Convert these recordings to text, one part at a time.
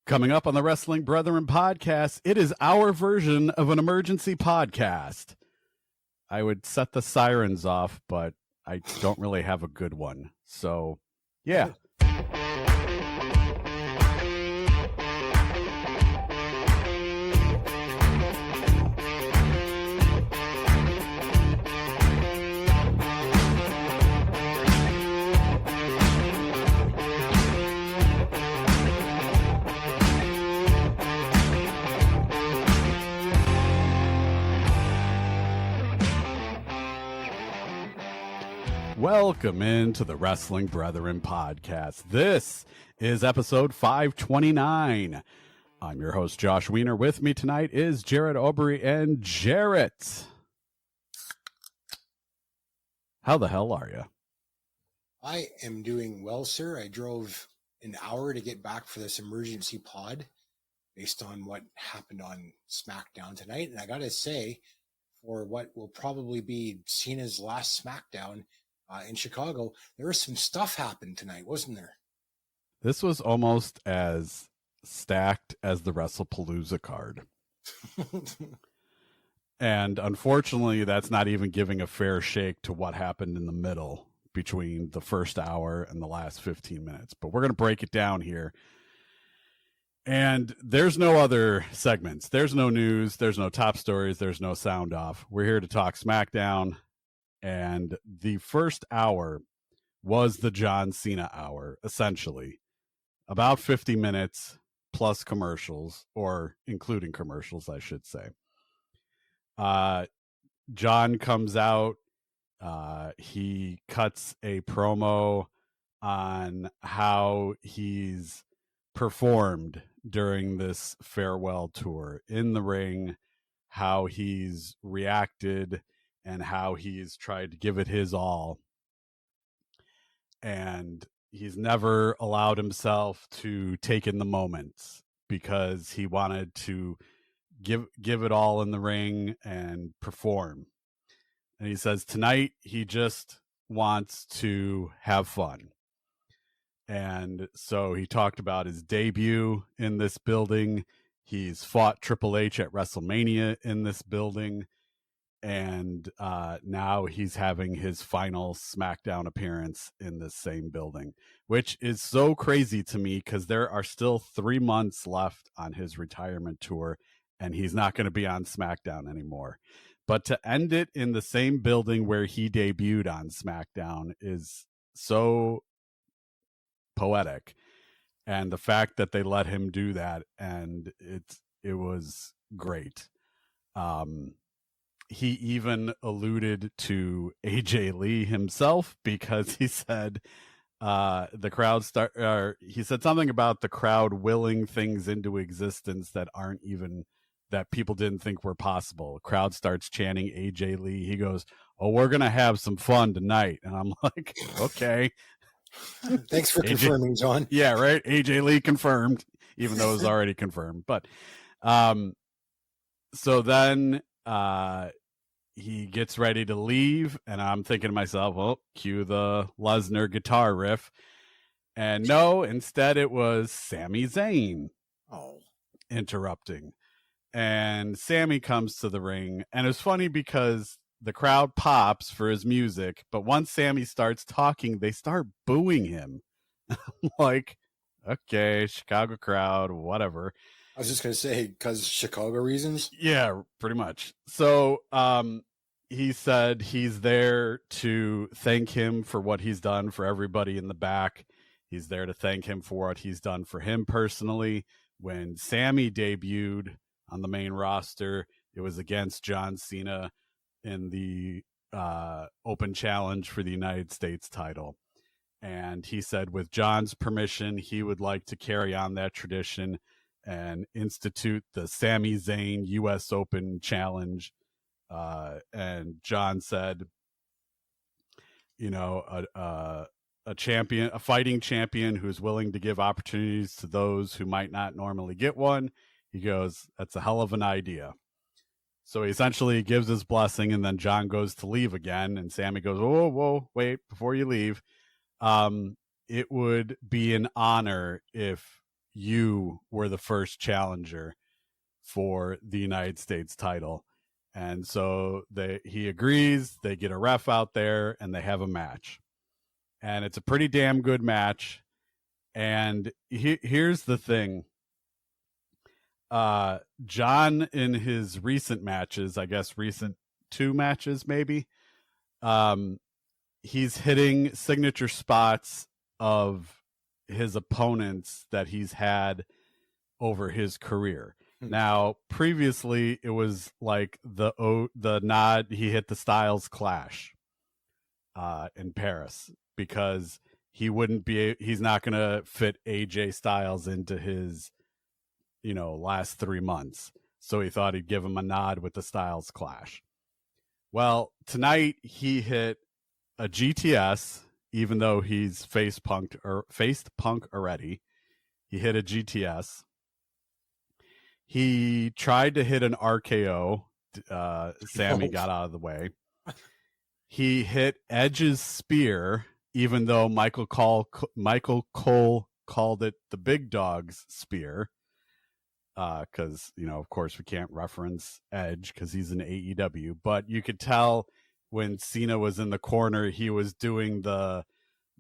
Coming up on the Wrestling Brethren podcast, it is our version of an emergency podcast. I would set the sirens off, but I don't really have a good one. So, yeah. Welcome into the Wrestling Brethren podcast. This is episode 529. I'm your host, Josh Wiener. With me tonight is Jarrett Aubrey and Jarrett. How the hell are you? I am doing well, sir. I drove an hour to get back for this emergency pod based on what happened on Smackdown tonight. And I got to say, for what will probably be Cena's last Smackdown in Chicago, there was some stuff happened tonight, wasn't there? This was almost as stacked as the WrestlePalooza card. And unfortunately, that's not even giving a fair shake to what happened in the middle between the first hour and the last 15 minutes. But we're going to break it down here. And there's no other segments. There's no news. There's no top stories. There's no sound off. We're here to talk Smackdown. And the first hour was the John Cena hour, essentially. About 50 minutes plus commercials, or including commercials, I should say. John comes out. He cuts a promo on how he's performed during this farewell tour in the ring, how he's reacted, and how he's tried to give it his all. And he's never allowed himself to take in the moments because he wanted to give it all in the ring and perform. And he says tonight he just wants to have fun. And so he talked about his debut in this building. He's fought Triple H at WrestleMania in this building. And now he's having his final Smackdown appearance in this same building, which is so crazy to me because there are still 3 months left on his retirement tour, and he's not going to be on Smackdown anymore. But to end it in the same building where he debuted on Smackdown is so poetic. And the fact that they let him do that, and it was great. He even alluded to AJ Lee himself because he said the crowd he said something about the crowd willing things into existence that aren't even, that people didn't think were possible. The crowd starts chanting AJ Lee. He goes, "Oh, we're going to have some fun tonight." And I'm like, okay. Thanks for confirming, John. Yeah, right. AJ Lee confirmed, even though it was already confirmed. But so then he gets ready to leave, and I'm thinking to myself, well, cue the Lesnar guitar riff. And no, instead it was Sami Zayn interrupting. And Sami comes to the ring, and it's funny because the crowd pops for his music, but once Sami starts talking, they start booing him. Like, okay, Chicago crowd, whatever. I was just going to say, because Chicago reasons? Yeah, pretty much. So he said he's there to thank him for what he's done for everybody in the back. He's there to thank him for what he's done for him personally. When Sami debuted on the main roster, it was against John Cena in the open challenge for the United States title. And he said with John's permission, he would like to carry on that tradition and institute the Sami Zayn U.S. Open Challenge. And John said, you know, a champion, a fighting champion who's willing to give opportunities to those who might not normally get one. He goes, that's a hell of an idea. So he essentially gives his blessing, and then John goes to leave again, and Sami goes, whoa, wait, before you leave. It would be an honor if you were the first challenger for the United States title. And so he agrees, they get a ref out there, and they have a match. And it's a pretty damn good match. And here's the thing. John, in his recent matches, I guess recent 2 matches maybe, he's hitting signature spots of his opponents that he's had over his career. Now, previously, it was like the nod, he hit the Styles Clash in Paris, because he's not going to fit AJ Styles into his, last 3 months. So he thought he'd give him a nod with the Styles Clash. Well, tonight he hit a GTS, even though he's faced punk already. He hit a GTS. He tried to hit an RKO. Sammy got out of the way. He hit Edge's spear, even though Michael Cole called it the Big Dog's spear. Because, of course, we can't reference Edge because he's in AEW. But you could tell when Cena was in the corner, he was doing the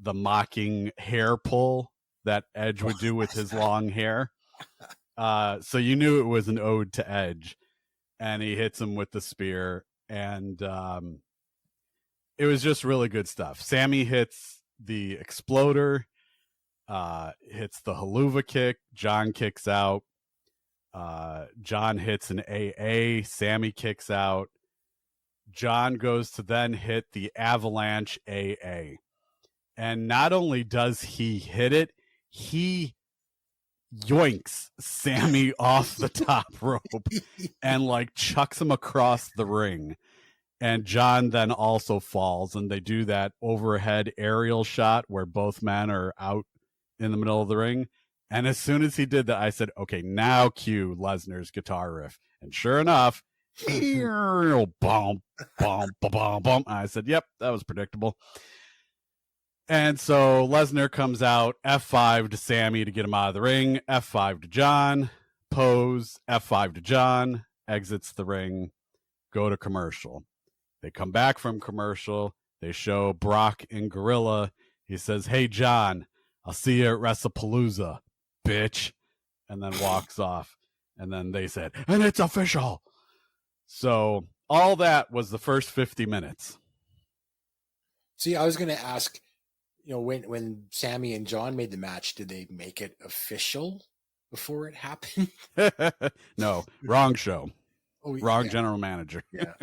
mocking hair pull that Edge would do with his long hair. So you knew it was an ode to Edge. And he hits him with the spear. And it was just really good stuff. Sammy hits the exploder, hits the haluva kick. John kicks out. John hits an AA. Sammy kicks out. John goes to then hit the avalanche AA. And not only does he hit it, he yoinks Sammy off the top rope and like chucks him across the ring. And John then also falls, and they do that overhead aerial shot where both men are out in the middle of the ring. And as soon as he did that, I said, okay, now cue Lesnar's guitar riff. And sure enough, boom, boom, boom, boom, boom. I said, yep, that was predictable. And so Lesnar comes out, F5 to Sammy to get him out of the ring, F5 to John, pose, F5 to John, exits the ring, go to commercial. They come back from commercial. They show Brock and Gorilla. He says, hey, John, I'll see you at WrestlePalooza, bitch. And then walks off. And then they said, and it's official. So all that was the first 50 minutes. See, I was going to ask, when Sammy and John made the match, did they make it official before it happened? No, wrong show. Wrong general manager. Yeah.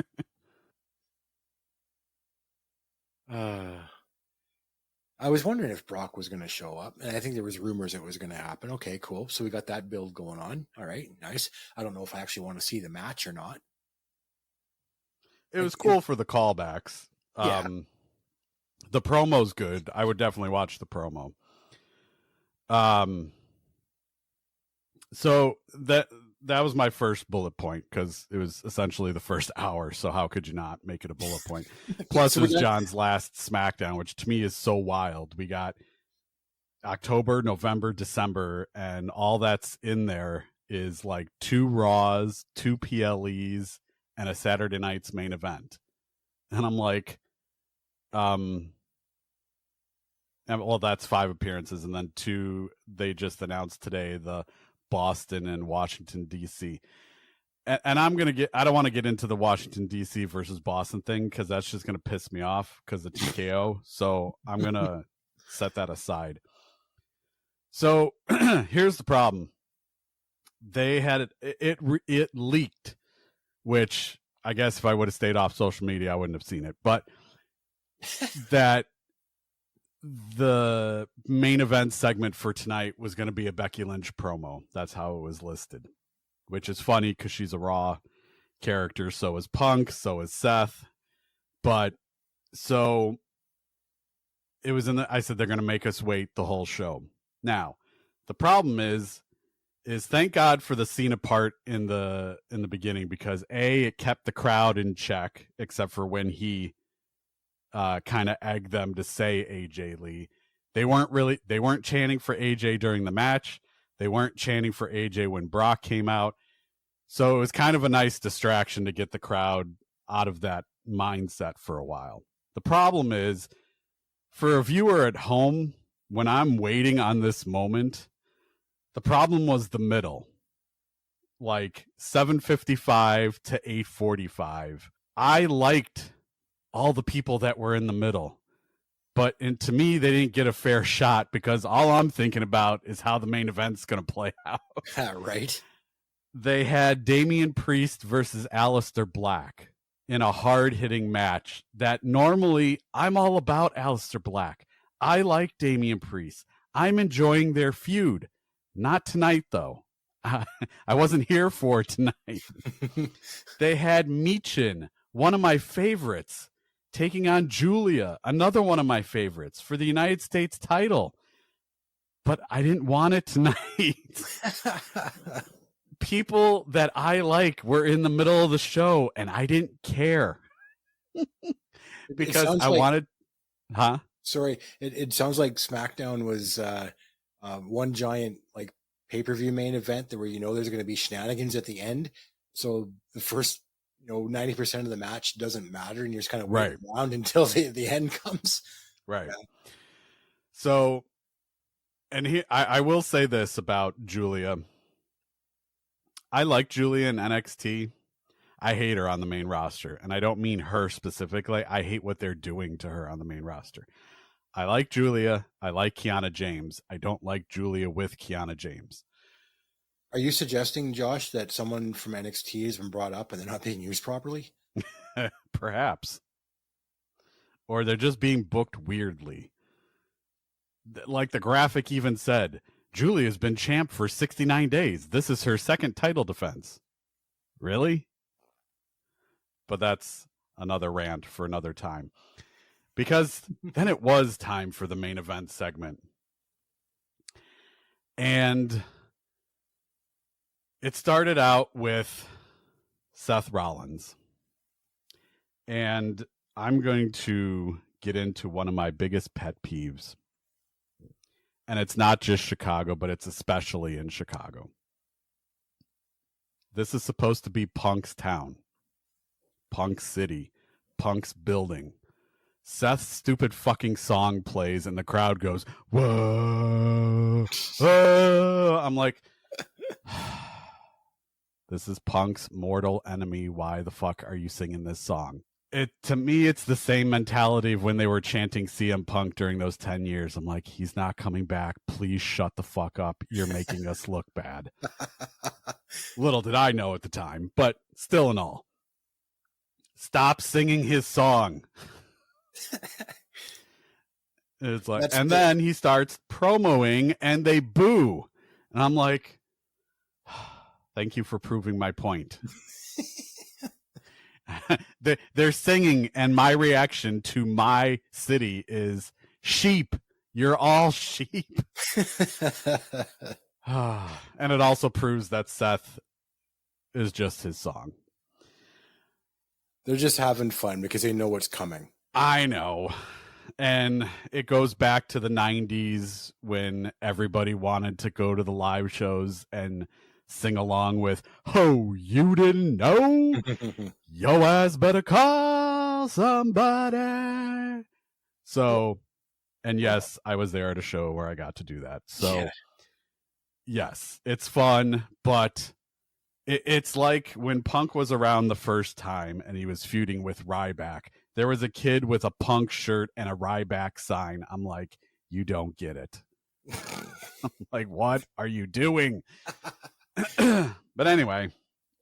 I was wondering if Brock was going to show up, and I think there was rumors it was going to happen. Okay, cool. So we got that build going on. All right, nice. I don't know if I actually want to see the match or not. It was cool for the callbacks. Yeah. The promo's good. I would definitely watch the promo. So that was my first bullet point, because it was essentially the first hour. So how could you not make it a bullet point? Plus, it was John's last Smackdown, which to me is so wild. We got October, November, December, and all that's in there is like 2 Raws, 2 PLEs, and a Saturday night's main event. And I'm like, well, that's 5 appearances, and then 2 they just announced today, the Boston and Washington DC. And I don't want to get into the Washington DC versus Boston thing, because that's just going to piss me off because of TKO. So I'm going to set that aside. So here's the problem. They had it leaked, which I guess if I would have stayed off social media, I wouldn't have seen it. But that the main event segment for tonight was going to be a Becky Lynch promo. That's how it was listed, which is funny because she's a Raw character. So is Punk. So is Seth. But so it was I said they're going to make us wait the whole show. Now, the problem is thank God for the Cena part in the beginning, because it kept the crowd in check, except for when he kind of egged them to say AJ Lee. They weren't chanting for AJ during the match. They weren't chanting for AJ when Brock came out. So it was kind of a nice distraction to get the crowd out of that mindset for a while. The problem is, for a viewer at home, when I'm waiting on this moment, the problem was the middle. Like 7:55 to 8:45. I liked all the people that were in the middle. But to me, they didn't get a fair shot because all I'm thinking about is how the main event's going to play out. Right. They had Damian Priest versus Aleister Black in a hard-hitting match that normally I'm all about Aleister Black. I like Damian Priest. I'm enjoying their feud. Not tonight, though. I wasn't here for it tonight. They had Michin, one of my favorites, taking on Julia, another one of my favorites, for the United States title. But I didn't want it tonight. People that I like were in the middle of the show, and I didn't care. Because I wanted... Huh? Sorry, it sounds like SmackDown was one giant like pay-per-view main event where there's going to be shenanigans at the end. So the first 90% of the match doesn't matter, and you're just kind of waiting around until the end comes. Right. Yeah. So, and I will say this about Julia. I like Julia in NXT. I hate her on the main roster, and I don't mean her specifically. I hate what they're doing to her on the main roster. I like Julia. I like Kiana James. I don't like Julia with Kiana James. Are you suggesting, Josh, that someone from NXT has been brought up and they're not being used properly? Perhaps. Or they're just being booked weirdly. Like the graphic even said, Julia's been champ for 69 days. This is her second title defense. Really? But that's another rant for another time. Because then it was time for the main event segment. And it started out with Seth Rollins. And I'm going to get into one of my biggest pet peeves. And it's not just Chicago, but it's especially in Chicago. This is supposed to be Punk's town, Punk's city, Punk's building. Seth's stupid fucking song plays and the crowd goes, whoa, whoa. I'm like, this is Punk's mortal enemy. Why the fuck are you singing this song? To me, it's the same mentality of when they were chanting CM Punk during those 10 years. I'm like, he's not coming back. Please shut the fuck up. You're making us look bad. Little did I know at the time, but still and all. Stop singing his song. It's like, then he starts promoing and they boo. And I'm like, thank you for proving my point. They're singing, and my reaction to my city is sheep. You're all sheep. And it also proves that Seth is just his song. They're just having fun because they know what's coming. I know. And it goes back to the 90s when everybody wanted to go to the live shows and sing along with, "Oh, you didn't know? Yo ass better call somebody." So, and yes, I was there at a show where I got to do that. So, yes, it's fun, but it's like when Punk was around the first time and he was feuding with Ryback. There was a kid with a Punk shirt and a Ryback sign. I'm like, you don't get it. I'm like, what are you doing? But anyway,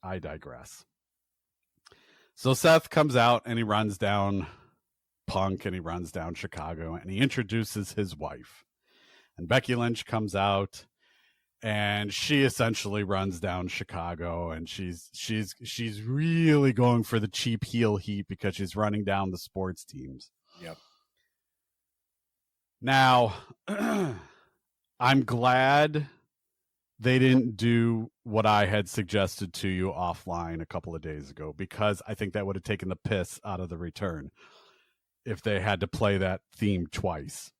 I digress. So Seth comes out and he runs down Punk and he runs down Chicago and he introduces his wife. And Becky Lynch comes out and she essentially runs down Chicago and she's really going for the cheap heel heat because she's running down the sports teams. Yep. Now, I'm glad they didn't do what I had suggested to you offline a couple of days ago, because I think that would have taken the piss out of the return if they had to play that theme twice.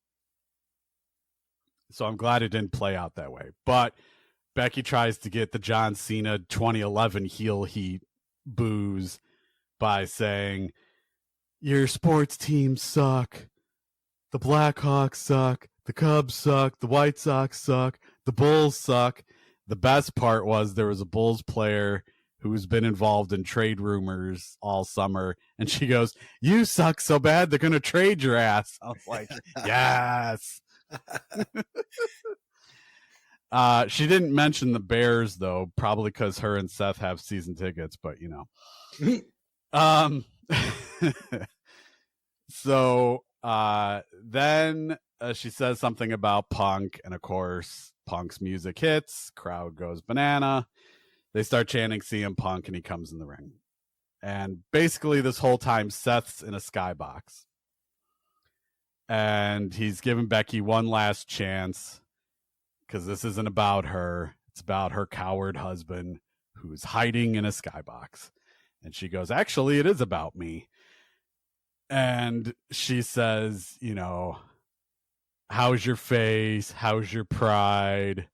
So I'm glad it didn't play out that way. But Becky tries to get the John Cena 2011 heel heat boos by saying, your sports teams suck. The Blackhawks suck. The Cubs suck. The White Sox suck. The Bulls suck. The best part was there was a Bulls player who's been involved in trade rumors all summer, and she goes, you suck so bad they're going to trade your ass. I was like, yes. She didn't mention the Bears, though, probably because her and Seth have season tickets, but you know. So then she says something about Punk, and of course, Punk's music hits, crowd goes banana. They start chanting CM Punk, and he comes in the ring. And basically, this whole time, Seth's in a skybox. And he's giving Becky one last chance, because this isn't about her. It's about her coward husband who's hiding in a skybox. And she goes, actually, it is about me. And she says, you know, how's your face? How's your pride?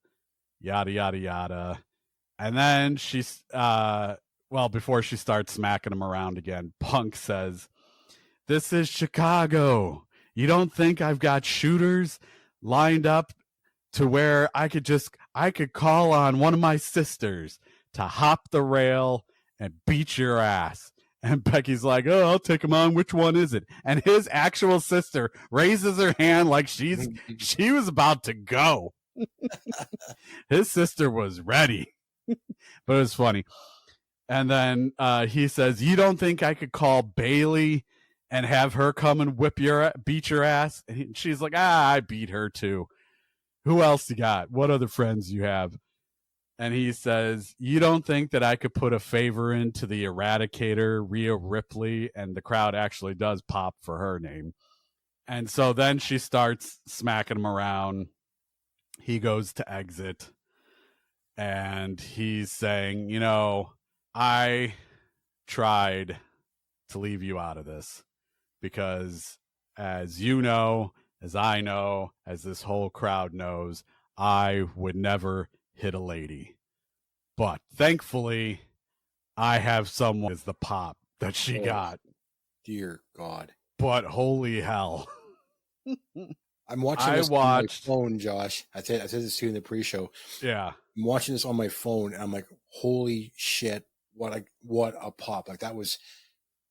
Yada, yada, yada. And then she's, before she starts smacking him around again, Punk says, this is Chicago. You don't think I've got shooters lined up to where I could call on one of my sisters to hop the rail and beat your ass. And Becky's like, oh, I'll take him on. Which one is it? And his actual sister raises her hand like she was about to go. His sister was ready. But it was funny. And then he says, you don't think I could call Bailey and have her come and beat your ass? And she's like, I beat her too. Who else you got? What other friends you have? And he says, you don't think that I could put a favor into the Eradicator, Rhea Ripley? And the crowd actually does pop for her name. And so then she starts smacking him around. He goes to exit. And he's saying, you know, I tried to leave you out of this because, as you know, as I know, as this whole crowd knows, I would never hit a lady. But thankfully, I have someone as the pop that she got. Dear God. But holy hell. I'm watching this on my phone, Josh. I said this to you in the pre-show. Yeah. I'm watching this on my phone, and I'm like, holy shit, what a pop. Like, that was,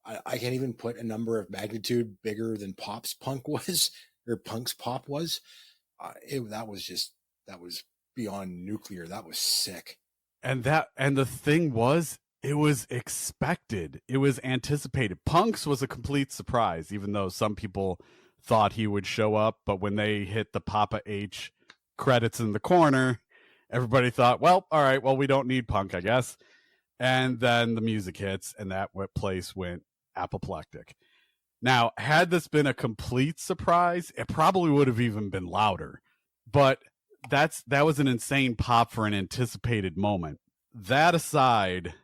I can't even put a number of magnitude bigger than Pop's Punk was, or Punk's pop was. That was beyond nuclear. That was sick. And the thing was, it was expected. It was anticipated. Punk's was a complete surprise, even though some people thought he would show up. But when they hit the Papa H credits in the corner, everybody thought, well, all right, well, we don't need Punk, I guess. And then the music hits, and that place went apoplectic. Now, had this been a complete surprise, it probably would have even been louder. But that was an insane pop for an anticipated moment. That aside,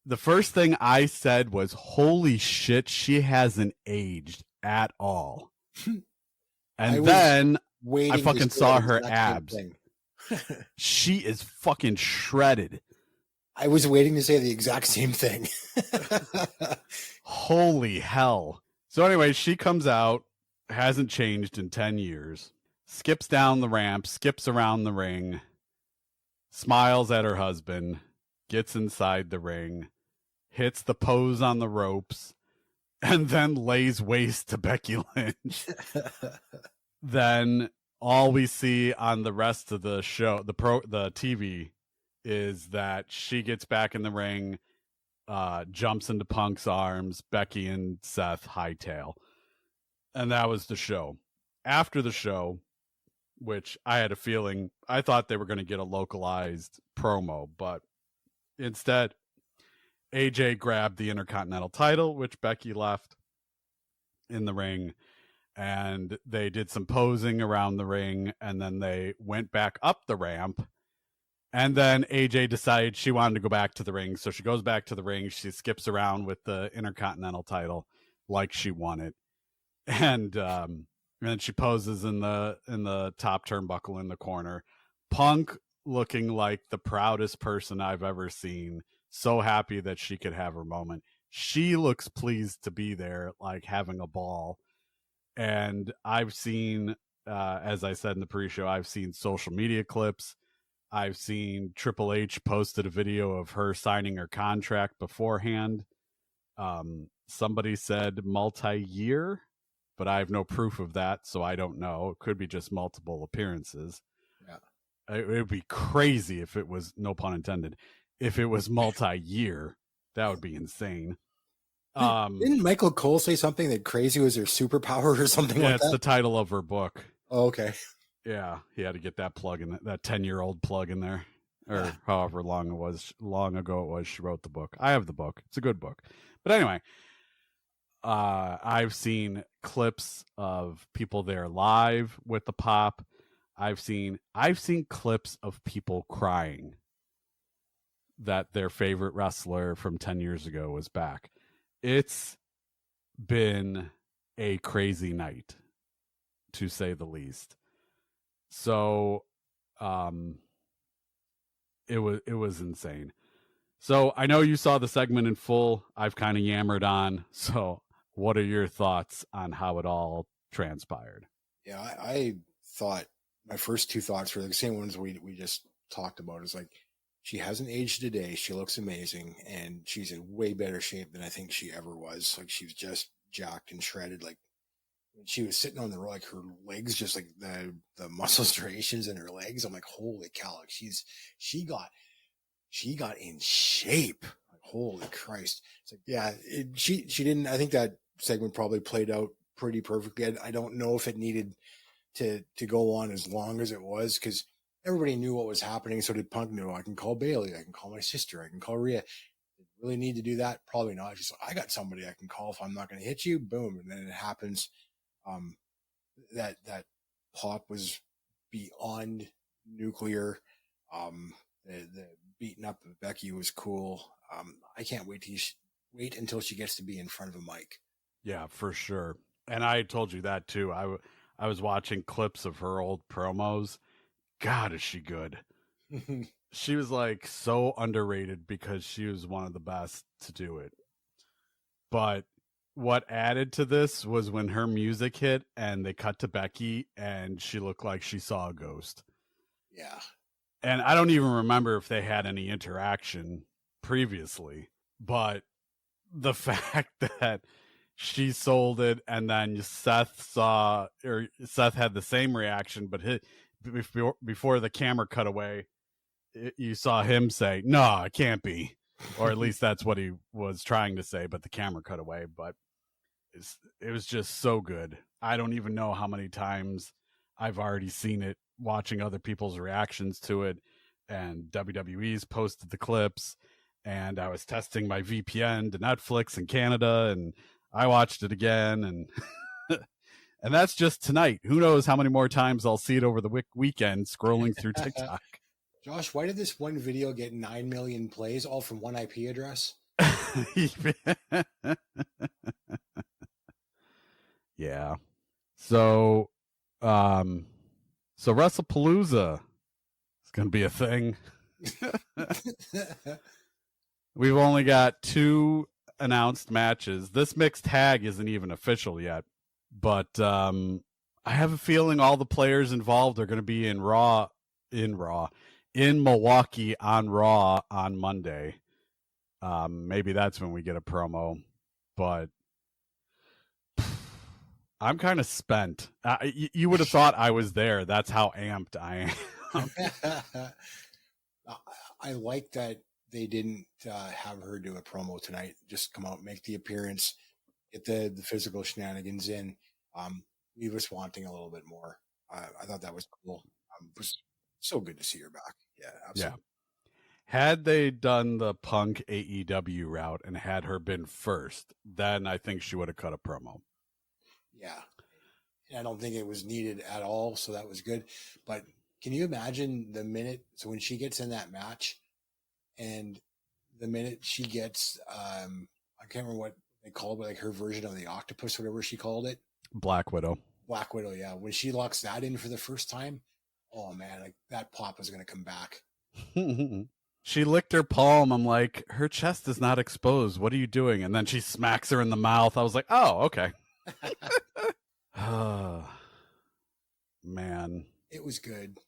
the first thing I said was, holy shit, she hasn't aged at all. And then I fucking saw her abs. She is fucking shredded. I was waiting to say the exact same thing. Holy hell. So anyway, she comes out, hasn't changed in 10 years, skips down the ramp, skips around the ring, smiles at her husband, gets inside the ring, hits the pose on the ropes, and then lays waste to Becky Lynch. Then all we see on the rest of the show, the TV, is that she gets back in the ring, jumps into Punk's arms, Becky and Seth hightail. And that was the show. After the show, which I had a feeling, I thought they were going to get a localized promo, but instead, AJ grabbed the Intercontinental title, which Becky left in the ring, and they did some posing around the ring, and then they went back up the ramp, and then AJ decided she wanted to go back to the ring, so she goes back to the ring. She skips around with the Intercontinental title like she won it, and then she poses in the top turnbuckle in the corner. Punk looking like the proudest person I've ever seen. So happy that she could have her moment. She looks pleased to be there, like having a ball. And I've seen, as I said in the pre-show, I've seen social media clips. I've seen Triple H posted a video of her signing her contract beforehand. Somebody said multi-year, but I have no proof of that, so I don't know. It could be just multiple appearances. Yeah. It would be crazy if it was, no pun intended, if it was multi-year. That would be insane. Didn't Michael Cole say something that crazy was her superpower or something Yeah, like it's that? the title of her book. Oh, okay. Yeah, he had to get that plug in, that 10-year-old plug in there, or Yeah. however long ago it was she wrote the book. I have the book. It's a good book. But anyway, I've seen clips of people there live with the pop. I've seen clips of people crying that their favorite wrestler from 10 years ago was back. It's been a crazy night, to say the least. So it was insane. So I know you saw the segment in full. I've kind of yammered on. So what are your thoughts on how it all transpired? Yeah, I thought my first two thoughts were the same ones we just talked about. Is like she hasn't aged a day. She looks amazing, and she's in way better shape than I think she ever was. Like she was just jacked and shredded. Like when she was sitting on the road, like her legs, just like the muscle striations in her legs. I'm like, holy cow! Like she got in shape. Like, holy Christ! It's like yeah, she didn't. I think that segment probably played out pretty perfectly. I don't know if it needed to go on as long as it was because everybody knew what was happening. So did Punk knew I can call Bailey, I can call my sister, I can call Rhea. Did really need to do that? Probably not. Just I got somebody I can call if I'm not going to hit you. Boom, and then it happens. Um, that pop was beyond nuclear. The beating up of Becky was cool. I can't wait until she gets to be in front of a mic. Yeah, for sure. And I told you that too. I was watching clips of her old promos. God, is she good? She was like so underrated because she was one of the best to do it. But what added to this was when her music hit and they cut to Becky and she looked like she saw a ghost. Yeah. And I don't even remember if they had any interaction previously, but the fact that she sold it and then Seth had the same reaction, but before the camera cut away, you saw him say, "No, it can't be," or at least that's what he was trying to say. But the camera cut away. But it was just so good. I don't even know how many times I've already seen it, watching other people's reactions to it, and WWE's posted the clips. And I was testing my VPN to Netflix in Canada, and I watched it again, and and that's just tonight. Who knows how many more times I'll see it over the weekend scrolling through TikTok. Josh, why did this one video get 9 million plays all from one IP address? Yeah. So WrestlePalooza is going to be a thing. We've only got 2 announced matches. This mixed tag isn't even official yet, but I have a feeling all the players involved are going to be in Milwaukee on Raw on Monday. Maybe that's when we get a promo, but I'm kind of spent. You would have thought I was there. That's how amped I am. I like that they didn't have her do a promo tonight. Just come out, make the appearance, get the physical shenanigans in. Leave us wanting a little bit more. I thought that was cool. It was so good to see her back. Yeah, absolutely. Yeah. Had they done the Punk AEW route and had her been first, then I think she would have cut a promo. Yeah. And I don't think it was needed at all. So that was good. But can you imagine the minute? So when she gets in that match and the minute she gets, I can't remember what they called it, like her version of the octopus, whatever she called it. Black Widow. Black Widow, yeah. When she locks that in for the first time, Oh man, like that pop was going to come back. She licked her palm. I'm like, her chest is not exposed. What are you doing? And then she smacks her in the mouth. I was like, oh, okay. Man. It was good.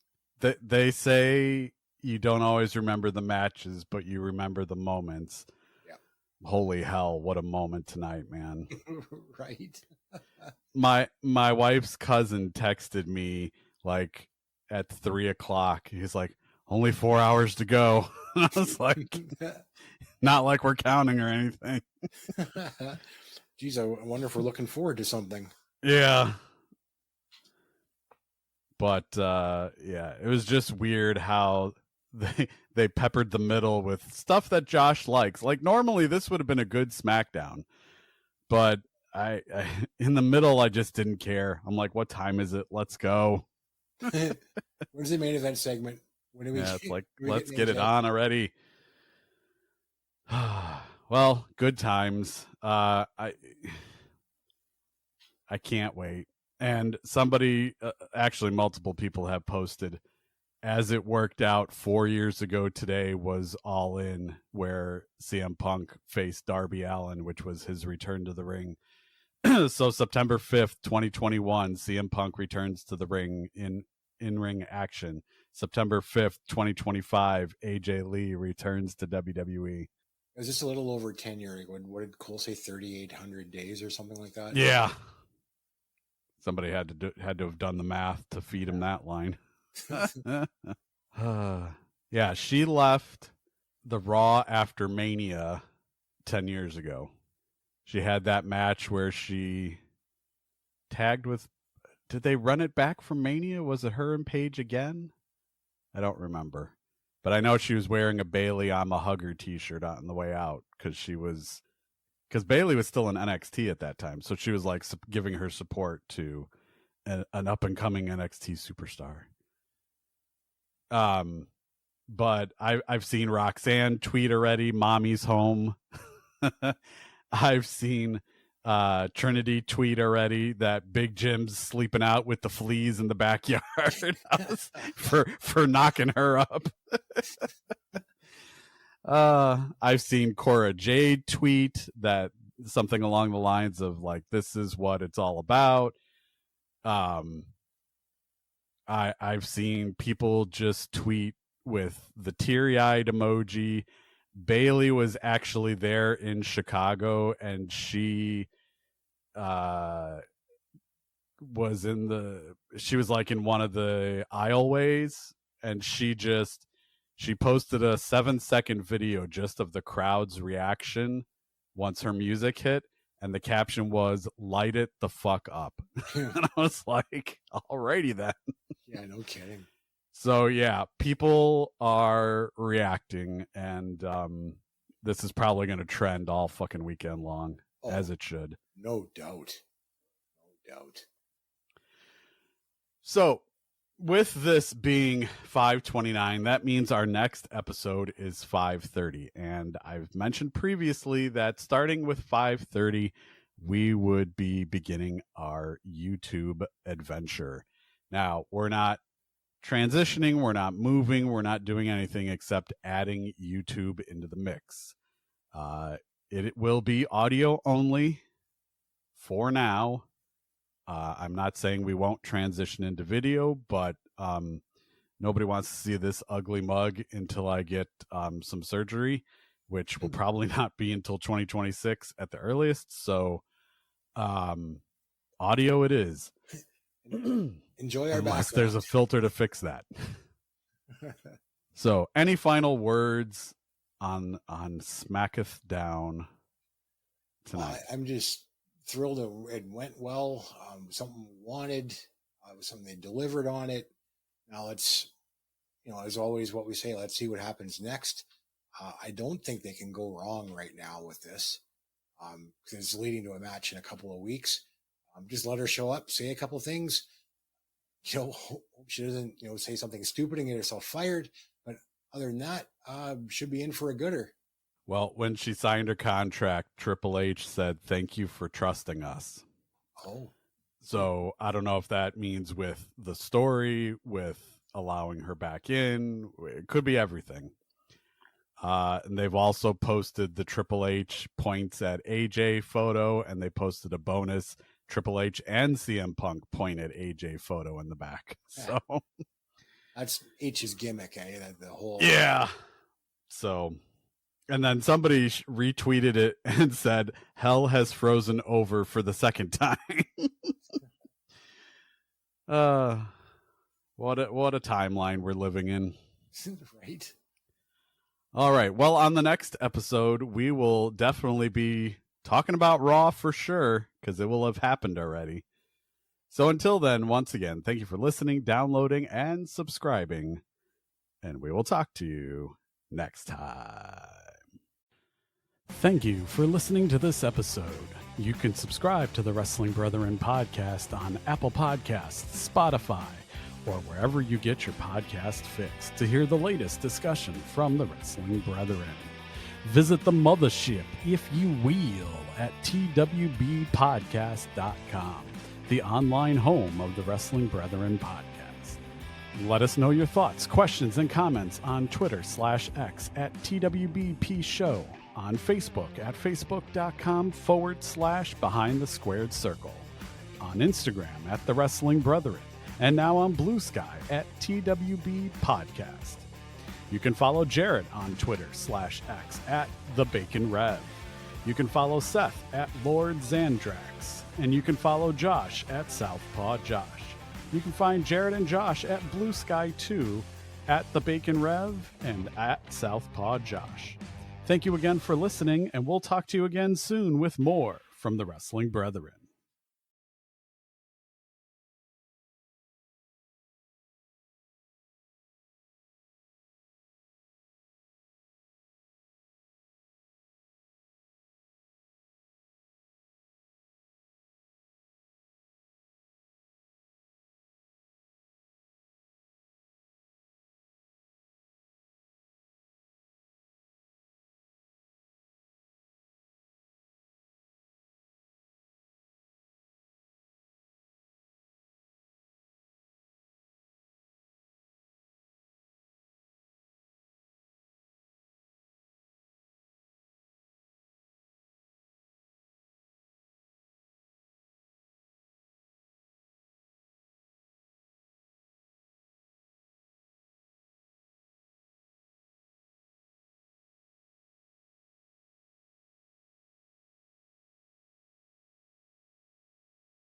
They say you don't always remember the matches, but you remember the moments. Yeah. Holy hell, what a moment tonight, man. Right. My wife's cousin texted me like at 3:00. He's like, only 4 hours to go. I was like, not like we're counting or anything. Geez, I wonder if we're looking forward to something. Yeah. But yeah, it was just weird how they peppered the middle with stuff that Josh likes. Like normally this would have been a good SmackDown, but I in the middle I just didn't care. I'm like, what time is it? Let's go. When's the main event segment? When do we? Yeah, it's like let's get it on already. Well, good times. I can't wait. And somebody, actually, multiple people have posted, as it worked out 4 years ago today was All In, where CM Punk faced Darby Allin, which was his return to the ring. So September 5th, 2021, CM Punk returns to the ring in-ring action. September 5th, 2025, AJ Lee returns to WWE. It was just a little over 10 years ago. What did Cole say? 3,800 days or something like that? Yeah. Somebody had to have done the math to feed him that line. Yeah, she left the Raw after Mania 10 years ago. She had that match where she tagged with, did they run it back from Mania? Was it her and Paige again? I don't remember. But I know she was wearing a Bailey I'm a Hugger t-shirt on the way out because Bailey was still in NXT at that time. So she was like giving her support to an up and coming NXT superstar. But I've seen Roxanne tweet already, mommy's home. I've seen Trinity tweet already that Big Jim's sleeping out with the fleas in the backyard for knocking her up. I've seen Cora Jade tweet that something along the lines of like, this is what it's all about. I've seen people just tweet with the teary-eyed emoji. Bailey was actually there in Chicago, and she was like in one of the aisleways, and she posted a 7-second video just of the crowd's reaction once her music hit, and the caption was, light it the fuck up. And I was like, alrighty then. Yeah, no kidding. So yeah, people are reacting, and this is probably going to trend all fucking weekend long, as it should. No doubt. No doubt. So with this being 5:29, that means our next episode is 5:30. And I've mentioned previously that starting with 5:30, we would be beginning our YouTube adventure. Now, we're not transitioning, we're not moving, we're not doing anything except adding YouTube into the mix. It will be audio only for now. I'm not saying we won't transition into video, but nobody wants to see this ugly mug until I get some surgery, which will probably not be until 2026 at the earliest. So audio it is. Enjoy our Unless background. there's a filter to fix that. So any final words on Smacketh Down tonight? I'm just thrilled it went well. Something wanted, something they delivered on it. Now let's, as always, what we say, let's see what happens next. I don't think they can go wrong right now with this, because it's leading to a match in a couple of weeks. Just let her show up, say a couple of things. Hope she doesn't, say something stupid and get herself fired. But other than that, should be in for a gooder. Well, when she signed her contract, Triple H said, "Thank you for trusting us." Oh. So I don't know if that means with the story, with allowing her back in. It could be everything. And they've also posted the Triple H points at AJ photo, and they posted a bonus Triple H and CM Punk point at AJ photo in the back. So that's H's gimmick, the whole. Yeah. So, and then somebody retweeted it and said, "Hell has frozen over for the second time." What a timeline we're living in. Right. All right. Well, on the next episode, we will definitely be talking about Raw for sure, because it will have happened already. So until then, once again, thank you for listening, downloading, and subscribing. And we will talk to you next time. Thank you for listening to this episode. You can subscribe to the Wrestling Brethren podcast on Apple Podcasts, Spotify, or wherever you get your podcast fix to hear the latest discussion from the Wrestling Brethren. Visit the mothership, if you will, at twbpodcast.com, the online home of the Wrestling Brethren podcast. Let us know your thoughts, questions, and comments on Twitter/X at TWBP Show, on Facebook at facebook.com/Behind the Squared Circle, on Instagram at The Wrestling Brethren, and now on Blue Sky at TWB Podcast. You can follow Jared on Twitter/X at The Bacon Rev. You can follow Seth at Lord Zandrax. And you can follow Josh at Southpaw Josh. You can find Jared and Josh at Blue Sky 2, at The Bacon Rev, and at Southpaw Josh. Thank you again for listening, and we'll talk to you again soon with more from the Wrestling Brethren.